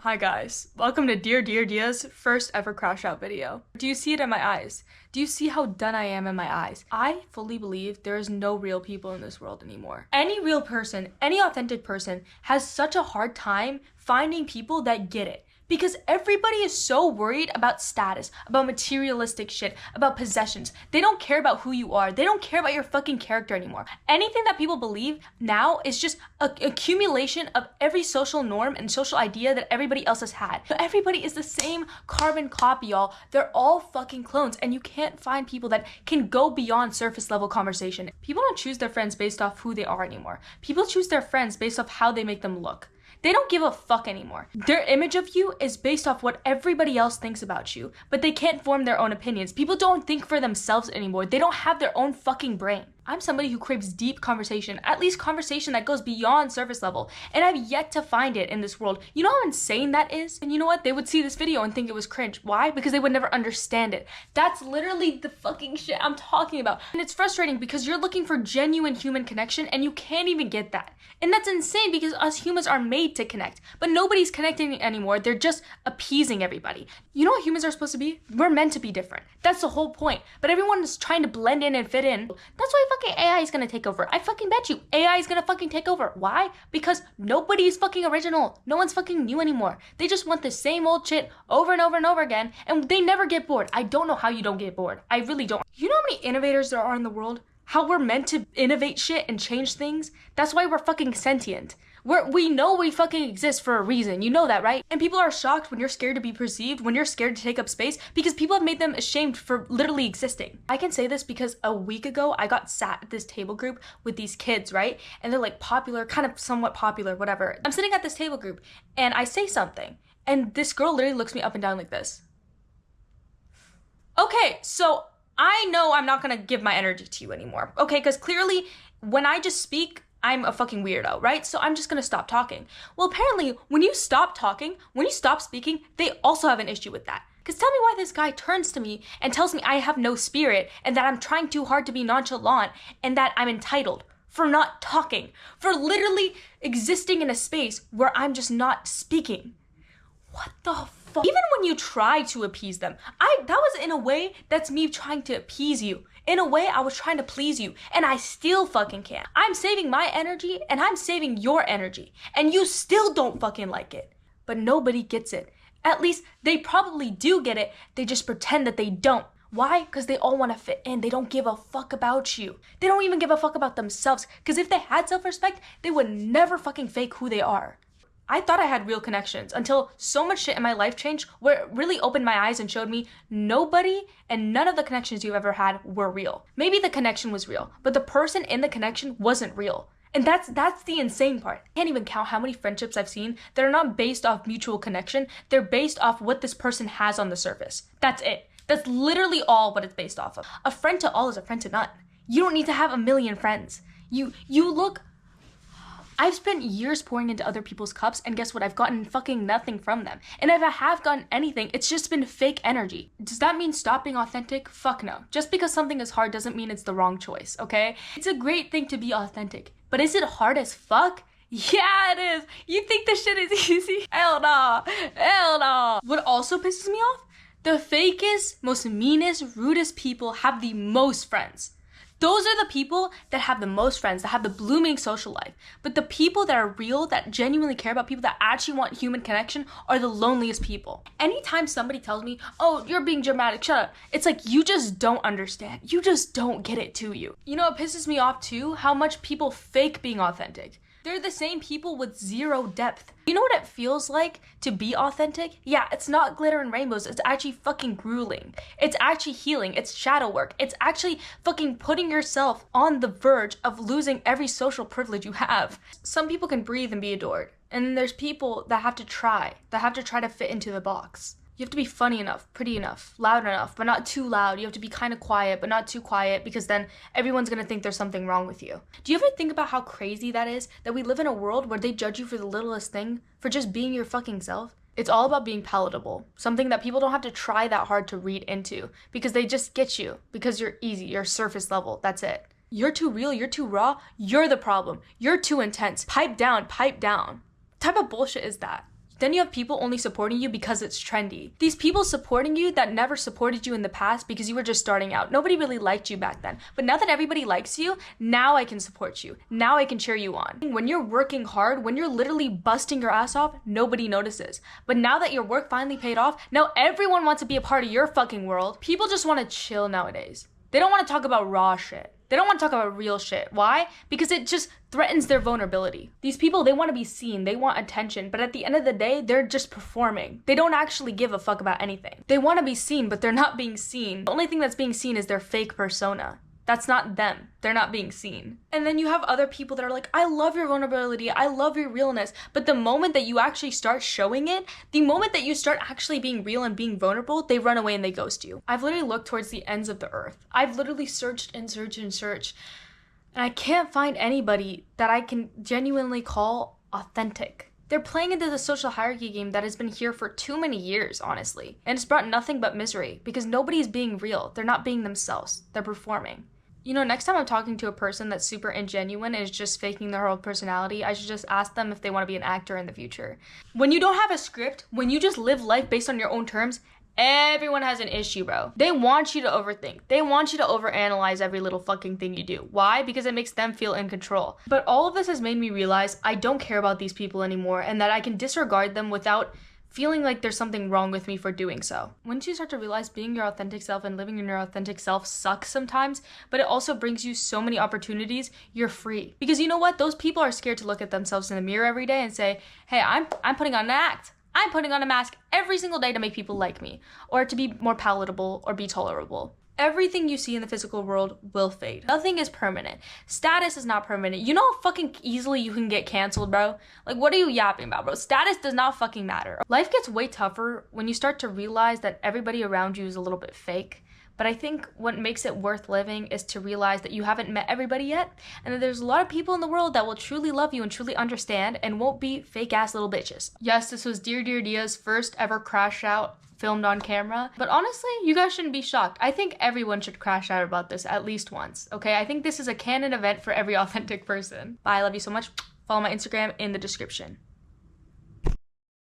Hi guys, welcome to Dear Dia's first ever crash out video. Do you see it in my eyes? Do you see how done I am in my eyes? I fully believe there is no real people in this world anymore. Any real person, any authentic person has such a hard time finding people that get it. Because everybody is so worried about status, about materialistic shit, about possessions. They don't care about who you are. They don't care about your fucking character anymore. Anything that people believe now is just an accumulation of every social norm and social idea that everybody else has had. But everybody is the same carbon copy, y'all. They're all fucking clones, and you can't find people that can go beyond surface level conversation. People don't choose their friends based off who they are anymore. People choose their friends based off how they make them look. They don't give a fuck anymore. Their image of you is based off what everybody else thinks about you, but they can't form their own opinions. People don't think for themselves anymore. They don't have their own fucking brain. I'm somebody who craves deep conversation, at least conversation that goes beyond surface level, and I've yet to find it in this world. You know how insane that is? And you know what? They would see this video and think it was cringe. Why? Because they would never understand it. That's literally the fucking shit I'm talking about. And it's frustrating because you're looking for genuine human connection and you can't even get that. And that's insane because us humans are made to connect, but nobody's connecting anymore. They're just appeasing everybody. You know what humans are supposed to be? We're meant to be different. That's the whole point. But everyone is trying to blend in and fit in. That's why fucking AI is gonna take over. I fucking bet you AI is gonna fucking take over. Why? Because nobody's fucking original. No one's fucking new anymore. They just want the same old shit over and over and over again, and they never get bored. I don't know how you don't get bored. I really don't. You know how many innovators there are in the world? How we're meant to innovate shit and change things? That's why we're fucking sentient. We know we fucking exist for a reason. You know that, right? And people are shocked when you're scared to be perceived, when you're scared to take up space, because people have made them ashamed for literally existing. I can say this because a week ago, I got sat at this table group with these kids, right? And they're like popular, kind of somewhat popular, whatever. I'm sitting at this table group and I say something, and this girl literally looks me up and down like this. Okay, so I know I'm not gonna give my energy to you anymore, okay? Because clearly, when I just speak, I'm a fucking weirdo, right? So I'm just gonna stop talking. Well, apparently, when you stop talking, when you stop speaking, they also have an issue with that. Because tell me why this guy turns to me and tells me I have no spirit and that I'm trying too hard to be nonchalant and that I'm entitled for not talking, for literally existing in a space where I'm just not speaking. What the fuck? Even when you try to appease them, that was in a way, that's me trying to appease you. In a way, I was trying to please you, and I still fucking can't. I'm saving my energy, and I'm saving your energy, and you still don't fucking like it. But nobody gets it. At least, they probably do get it, they just pretend that they don't. Why? Because they all want to fit in. They don't give a fuck about you. They don't even give a fuck about themselves, because if they had self-respect, they would never fucking fake who they are. I thought I had real connections until so much shit in my life changed where it really opened my eyes and showed me nobody and none of the connections you've ever had were real. Maybe the connection was real, but the person in the connection wasn't real. And that's the insane part. I can't even count how many friendships I've seen that are not based off mutual connection. They're based off what this person has on the surface. That's it. That's literally all what it's based off of. A friend to all is a friend to none. You don't need to have a million friends. I've spent years pouring into other people's cups, and guess what? I've gotten fucking nothing from them. And if I have gotten anything, it's just been fake energy. Does that mean stop being authentic? Fuck no. Just because something is hard doesn't mean it's the wrong choice, okay? It's a great thing to be authentic, but is it hard as fuck? Yeah, it is. You think this shit is easy? Hell no. Hell no. What also pisses me off? The fakest, most meanest, rudest people have the most friends. Those are the people that have the most friends, that have the blooming social life. But the people that are real, that genuinely care about people, that actually want human connection, are the loneliest people. Anytime somebody tells me, oh, you're being dramatic, shut up. It's like, you just don't understand. You just don't get it to you. You know, it pisses me off too, how much people fake being authentic. They're the same people with zero depth. You know what it feels like to be authentic? Yeah, it's not glitter and rainbows. It's actually fucking grueling. It's actually healing. It's shadow work. It's actually fucking putting yourself on the verge of losing every social privilege you have. Some people can breathe and be adored. And then there's people that have to try to fit into the box. You have to be funny enough, pretty enough, loud enough, but not too loud. You have to be kind of quiet, but not too quiet, because then everyone's gonna think there's something wrong with you. Do you ever think about how crazy that is? That we live in a world where they judge you for the littlest thing, for just being your fucking self? It's all about being palatable, something that people don't have to try that hard to read into, because they just get you, because you're easy, you're surface level, that's it. You're too real, you're too raw, you're the problem. You're too intense. Pipe down, pipe down. What type of bullshit is that? Then you have people only supporting you because it's trendy. These people supporting you that never supported you in the past because you were just starting out. Nobody really liked you back then. But now that everybody likes you, now I can support you. Now I can cheer you on. When you're working hard, when you're literally busting your ass off, nobody notices. But now that your work finally paid off, now everyone wants to be a part of your fucking world. People just want to chill nowadays. They don't want to talk about raw shit. They don't want to talk about real shit. Why? Because it just threatens their vulnerability. These people, they want to be seen. They want attention. But at the end of the day, they're just performing. They don't actually give a fuck about anything. They want to be seen, but they're not being seen. The only thing that's being seen is their fake persona. That's not them. They're not being seen. And then you have other people that are like, I love your vulnerability. I love your realness. But the moment that you actually start showing it, the moment that you start actually being real and being vulnerable, they run away and they ghost you. I've literally looked towards the ends of the earth. I've literally searched and searched and searched. And I can't find anybody that I can genuinely call authentic. They're playing into the social hierarchy game that has been here for too many years, honestly. And it's brought nothing but misery because nobody's being real. They're not being themselves. They're performing. You know, next time I'm talking to a person that's super ingenuine and is just faking their whole personality, I should just ask them if they want to be an actor in the future. When you don't have a script, when you just live life based on your own terms, everyone has an issue, bro. They want you to overthink. They want you to overanalyze every little fucking thing you do. Why? Because it makes them feel in control. But all of this has made me realize I don't care about these people anymore and that I can disregard them without feeling like there's something wrong with me for doing so. Once you start to realize being your authentic self and living in your authentic self sucks sometimes, but it also brings you so many opportunities, you're free. Because you know what? Those people are scared to look at themselves in the mirror every day and say, hey, I'm putting on an act. I'm putting on a mask every single day to make people like me, or to be more palatable or be tolerable. Everything you see in the physical world will fade. Nothing is permanent. Status is not permanent. You know how fucking easily you can get canceled, bro? Like, what are you yapping about, bro? Status does not fucking matter. Life gets way tougher when you start to realize that everybody around you is a little bit fake. But I think what makes it worth living is to realize that you haven't met everybody yet, and that there's a lot of people in the world that will truly love you and truly understand and won't be fake ass little bitches. Yes, this was Dear Dia's first ever crash out filmed on camera, but honestly, you guys shouldn't be shocked. I think everyone should crash out about this at least once, okay? I think this is a canon event for every authentic person. Bye, I love you so much. Follow my Instagram in the description.